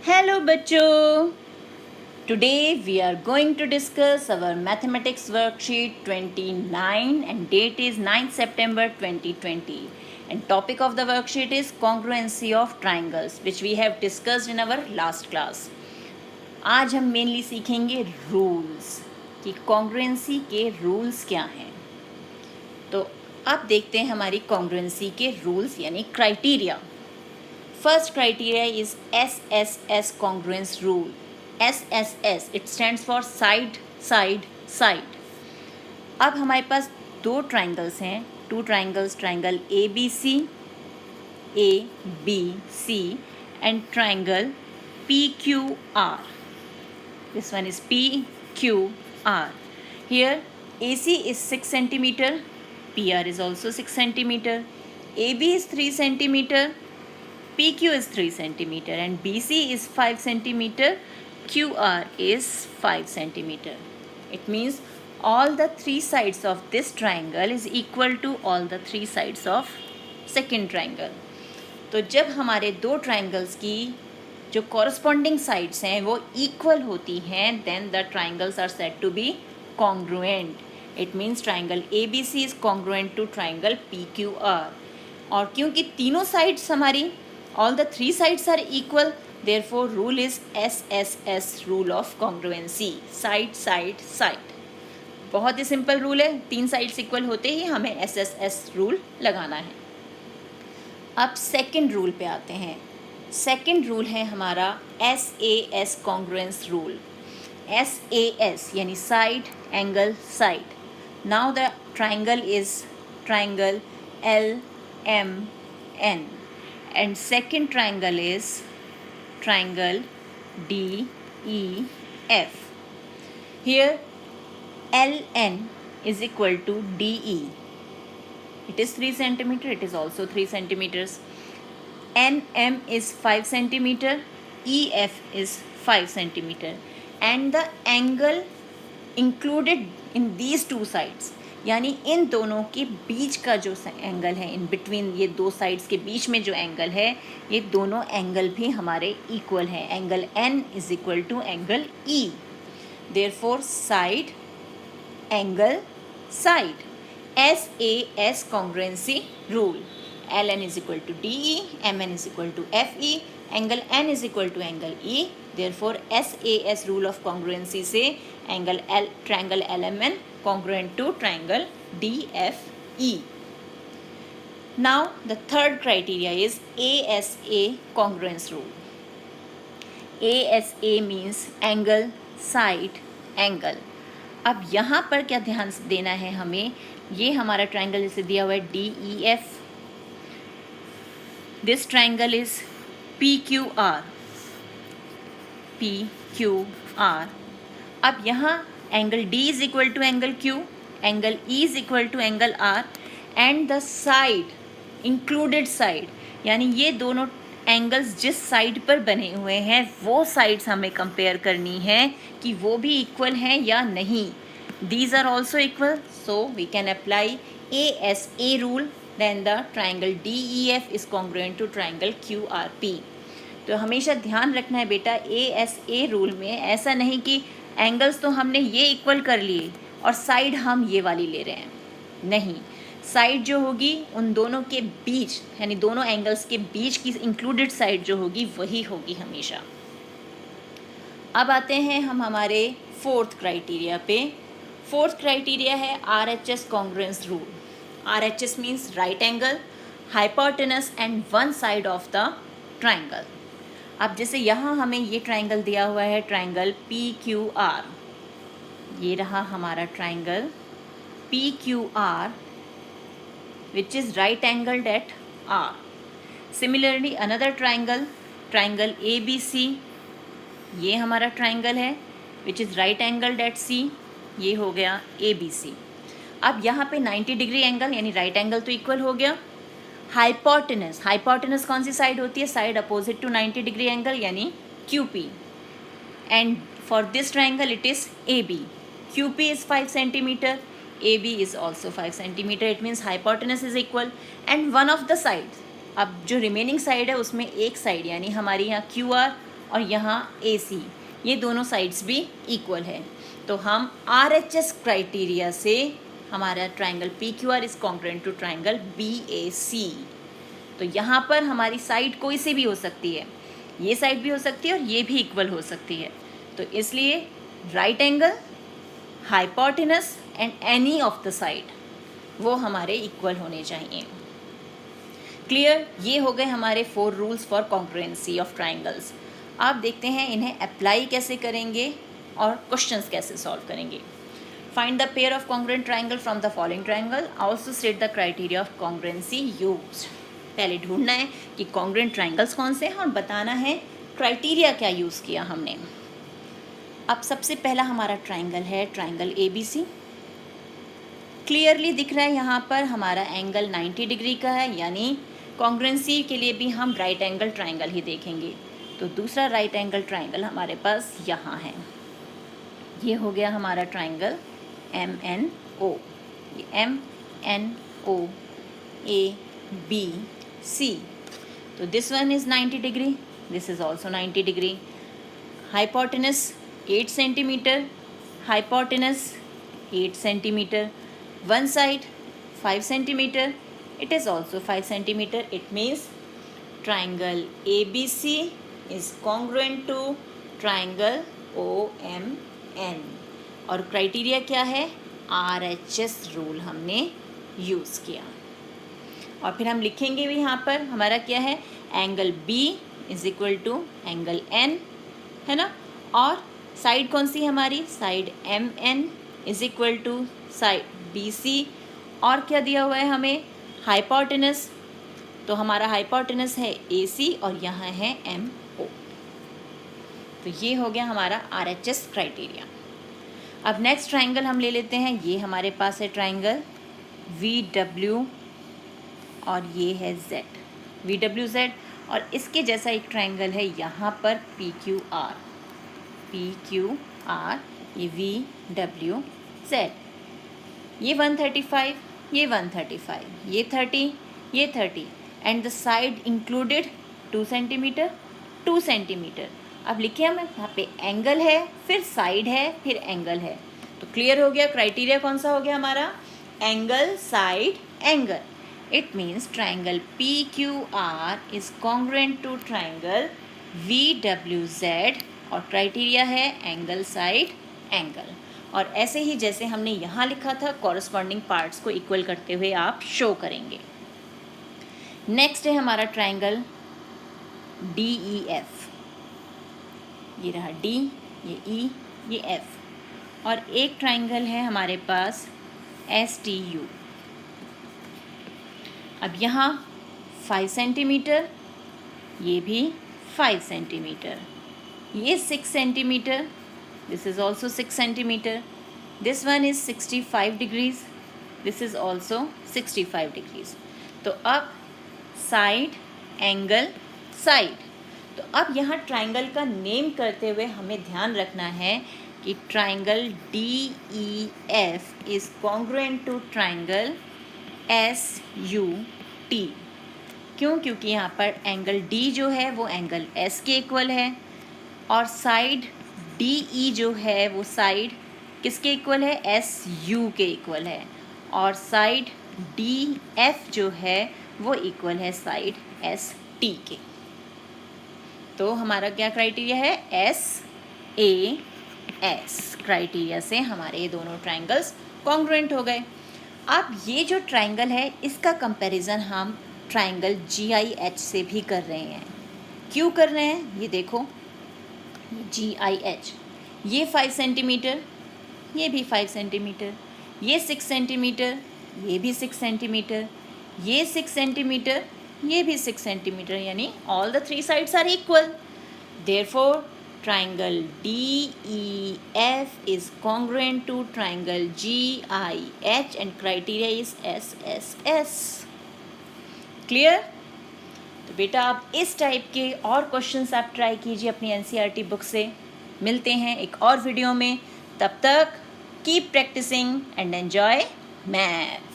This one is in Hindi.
Hello बच्चों, today we are going to discuss our mathematics worksheet 29 and date is 9th September 2020 and topic of the worksheet is congruency of triangles which we have discussed in our last class. आज हम मेनली सीखेंगे रूल्स कि कॉन्ग्रुएंसी के रूल्स क्या हैं. तो अब देखते हैं हमारी कॉन्ग्रुएंसी के रूल्स यानी criteria. First criteria is SSS congruence rule. SSS, it stands for side, side, side. अब हमारे पास दो ट्राइंगल्स हैं, two triangles, triangle ABC and triangle PQR. This one is PQR. Here AC is 6 centimeter, PR is also 6 centimeter, AB is 3 centimeter, PQ is 3 centimeter and BC is 5 centimeter, QR is 5 centimeter. It means all the three sides of this triangle is equal to all the three sides of second triangle. तो जब हमारे दो ट्राइंगल्स की जो कॉरस्पॉन्डिंग साइड्स हैं वो इक्वल होती हैं then the triangles are said to be congruent. It means triangle ABC is congruent to triangle PQR. और क्योंकि तीनों साइड्स हमारी all the three sides are equal, therefore rule is SSS, rule of congruency, side side side. बहुत ही सिंपल रूल है, तीन साइड्स इक्वल होते ही हमें SSS रूल लगाना है. अब सेकंड रूल पे आते हैं. सेकंड रूल है हमारा SAS congruence rule. SAS यानी side angle side. Now the triangle is triangle LMN and second triangle is triangle DEF. Here LN is equal to DE. It is 3 centimeter, it is also 3 centimeters. NM is 5 centimeter, EF is 5 centimeter and the angle included in these two sides यानी इन दोनों के बीच का जो एंगल है, इन बिटवीन ये दो साइड्स के बीच में जो एंगल है, ये दोनों एंगल भी हमारे इक्वल हैं. Angle N is equal to angle E. Therefore side angle side, SAS congruency rule. LN is equal to DE, MN is equal to FE, angle N is equal to angle E. Therefore SAS rule of congruency से angle triangle LMN congruent to triangle DFE. Now the third criteria is ASA congruence rule. ASA means angle side angle. अब यहाँ पर क्या ध्यान देना है हमें, ये हमारा ट्राइंगल जैसे दिया हुआ है DEF. This triangle is PQR. अब यहाँ angle D is equal to angle Q, angle E is equal to angle R and the side, included side, यानी ये दोनों एंगल्स जिस साइड पर बने हुए हैं वो साइड्स हमें कंपेयर करनी है कि वो भी इक्वल हैं या नहीं. These are also equal, so we can apply ASA rule. Then the triangle DEF is congruent to triangle QRP. तो हमेशा ध्यान रखना है बेटा, ASA रूल में ऐसा नहीं कि एंगल्स तो हमने ये इक्वल कर लिए और साइड हम ये वाली ले रहे हैं. नहीं, साइड जो होगी उन दोनों के बीच यानी दोनों एंगल्स के बीच की इंक्लूडेड साइड जो होगी वही होगी हमेशा. अब आते हैं हम हमारे फोर्थ क्राइटेरिया पे. फोर्थ क्राइटेरिया है RHS congruence rule. RHS means right angle, hypotenuse and one side of the triangle. अब जैसे यहाँ हमें ये ट्राइंगल दिया हुआ है, ट्राइंगल PQR. ये रहा हमारा triangle PQR which is right angled at R. Similarly another triangle, triangle ABC. ये हमारा ट्राइंगल है which is right angled at C. ये हो गया ABC. अब यहाँ पे 90 डिग्री एंगल यानी राइट एंगल तो इक्वल हो गया. हाइपोटेनस, हाइपोटेनस कौन सी साइड होती है, side opposite to 90 degree angle यानी QP. And for this triangle it is AB. QP is 5 centimetre, AB is also 5 centimeter. It means hypotenuse is equal and one of the sides, अब जो रिमेनिंग साइड है उसमें एक साइड यानी हमारी यहाँ QR और यहाँ AC, ये दोनों साइड्स भी इक्वल है। तो हम RHS क्राइटेरिया से हमारा triangle PQR is congruent to triangle BAC। तो यहाँ पर हमारी साइड कोई सी भी हो सकती है, ये साइड भी हो सकती है और ये भी इक्वल हो सकती है। तो इसलिए right angle, hypotenuse and any of the side वो हमारे इक्वल होने चाहिए। क्लियर? ये हो गए हमारे 4 rules for congruency of triangles. आप देखते हैं इन्हें अप्लाई कैसे करेंगे और क्वेश्चंस कैसे सॉल्व करेंगे। Find the pair of congruent triangle from the following triangle, also state the criteria of congruency used. पहले ढूंढना है कि कॉन्ग्रुएंट ट्राइंगल्स कौन से हैं और बताना है क्राइटेरिया क्या यूज़ किया हमने। अब सबसे पहला हमारा ट्राइंगल है ट्राइंगल ABC। क्लियरली दिख रहा है यहाँ पर हमारा एंगल 90 डिग्री का है, यानी कॉन्ग्रुएंसी के लिए भी हम राइट एंगल ट्राइंगल ही देखेंगे। तो दूसरा राइट एंगल ट्राइंगल हमारे पास यहाँ है, ये हो गया हमारा ट्राइंगल MNO। ये MNO ABC। तो this one is 90 degree, this is also 90 degree. Hypotenuse 8 centimetre, hypotenuse 8 centimetre, one side 5 centimeter, it is also 5 centimeter. It means triangle ABC is congruent to triangle OMN। और क्राइटेरिया क्या है? RHS रूल हमने यूज़ किया। और फिर हम लिखेंगे भी यहाँ पर हमारा क्या है, angle B is equal to angle N, है ना। और साइड कौन सी है हमारी? Side MN is equal to side BC। और क्या दिया हुआ है हमें? हाइपोटेनस। तो हमारा हाइपोटेनस है AC और यहाँ है MO। तो ये हो गया हमारा RHS क्राइटेरिया। अब नेक्स्ट ट्राइंगल हम ले लेते हैं। ये हमारे पास है ट्राइंगल VW और ये है Z, VWZ। और इसके जैसा एक ट्राइंगल है यहाँ पर PQR, ये VWZ। ये 135, ये 135, ये 30, ये 30 and the side included 2 centimetre, 2 centimetre. अब लिखे हम यहाँ पे एंगल है, फिर साइड है, फिर एंगल है। तो क्लियर हो गया क्राइटेरिया कौन सा हो गया हमारा? Angle, side, angle. It means triangle PQR is congruent to triangle VWZ और क्राइटेरिया है एंगल, साइड, एंगल। और ऐसे ही जैसे हमने यहाँ लिखा था, कॉरस्पॉन्डिंग पार्ट्स को इक्वल करते हुए आप शो करेंगे। नेक्स्ट है हमारा ट्राइंगल DEF। ये रहा D, ये E, ये F। और एक ट्राइंगल है हमारे पास STU। अब यहाँ 5 सेंटीमीटर, ये भी 5 सेंटीमीटर, ये 6 centimetre, this is also 6 centimeter, this one is 65 degrees, this is also 65 degrees। तो अब साइड, एंगल, साइड। तो अब यहाँ ट्राइंगल का नेम करते हुए हमें ध्यान रखना है कि triangle DEF is congruent to triangle SUT। क्यों? क्योंकि यहाँ पर एंगल D जो है वो एंगल S के इक्वल है और साइड DE जो है वो साइड किसके इक्वल है? SU के इक्वल है। और साइड DF जो है वो इक्वल है साइड ST के। तो हमारा क्या क्राइटेरिया है? SAS क्राइटेरिया से हमारे ये दोनों ट्राइंगल्स कॉन्ग्रुएंट हो गए। अब ये जो ट्राइंगल है इसका कंपैरिजन हम ट्राइंगल GIH से भी कर रहे हैं। क्यों कर रहे हैं? ये देखो, GIH, ये 5 सेंटीमीटर, ये भी 5 सेंटीमीटर, ये 6 सेंटीमीटर, ये भी 6 सेंटीमीटर, ये 6 सेंटीमीटर, ये भी 6 सेंटीमीटर, यानी all the 3 sides are equal. Therefore triangle DEF is congruent to triangle GIH and criteria is SSS। Clear? तो बेटा आप इस टाइप के और क्वेश्चंस आप ट्राई कीजिए अपनी NCERT बुक से। मिलते हैं एक और वीडियो में, तब तक keep practising and enjoy math.